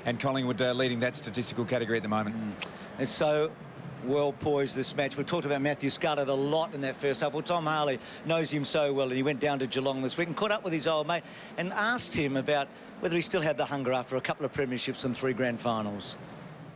and Collingwood leading that statistical category at the moment. It's so well poised, this match. We talked about Matthew Scarlett a lot in that first half. Well, Tom Harley knows him so well, and he went down to Geelong this week and caught up with his old mate and asked him about whether he still had the hunger after a couple of premierships and 3 grand finals.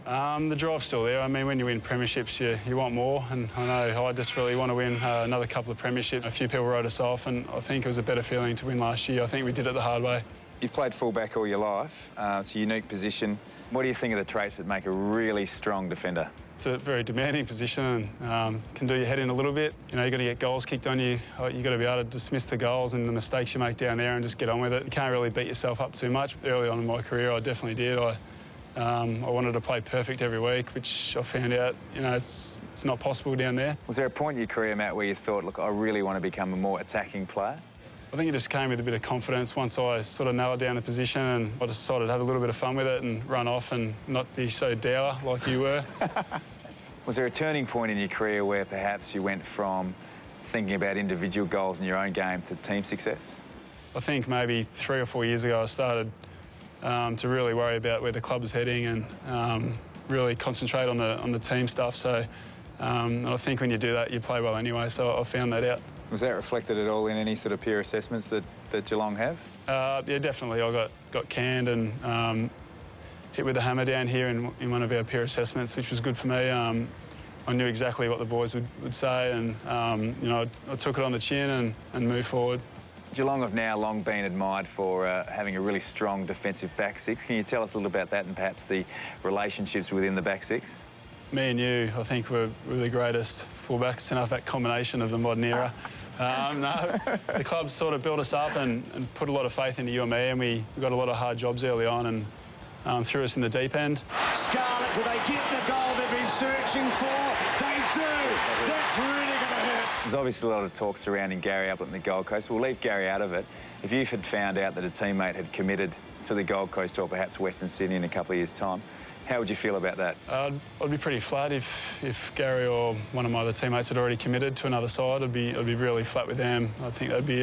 The drive's still there. I mean, when you win premierships, you want more, and I know I just really want to win another couple of premierships. A few people wrote us off, and I think it was a better feeling to win last year. I think we did it the hard way. You've played fullback all your life. It's a unique position. What do you think of the traits that make a really strong defender? It's a very demanding position and can do your head in a little bit. You know, you've got to get goals kicked on you. You've got to be able to dismiss the goals and the mistakes you make down there and just get on with it. You can't really beat yourself up too much. Early on in my career, I definitely did. I wanted to play perfect every week, which I found out, you know, it's not possible down there. Was there a point in your career, Matt, where you thought, look, I really want to become a more attacking player? I think it just came with a bit of confidence once I sort of nailed down the position, and I decided to have a little bit of fun with it and run off and not be so dour like you were. Was there a turning point in your career where perhaps you went from thinking about individual goals in your own game to team success? I think maybe 3 or 4 years ago I started to really worry about where the club was heading and really concentrate on the team stuff. So I think when you do that, you play well anyway, so I found that out. Was that reflected at all in any sort of peer assessments that Geelong have? Yeah, definitely. I got canned and hit with a hammer down here in one of our peer assessments, which was good for me. I knew exactly what the boys would say, and you know, I took it on the chin and moved forward. Geelong have now long been admired for having a really strong defensive back six. Can you tell us a little about that and perhaps the relationships within the back six? Me and you, I think, we're the greatest fullback, centre-back combination of the modern era. No, the club sort of built us up and put a lot of faith into you and me, and we got a lot of hard jobs early on and threw us in the deep end. Scarlett, do they get the goal they've been searching for? They do. That's really going to hurt. There's obviously a lot of talk surrounding Gary up at the Gold Coast. We'll leave Gary out of it. If you had found out that a teammate had committed to the Gold Coast or perhaps Western Sydney in a couple of years' time, how would you feel about that? I'd be pretty flat if Gary or one of my other teammates had already committed to another side. I'd be really flat with them. I think that'd be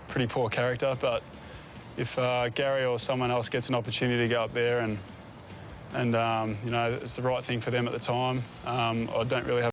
pretty poor character. But if Gary or someone else gets an opportunity to go up there and you know, it's the right thing for them at the time, I don't really have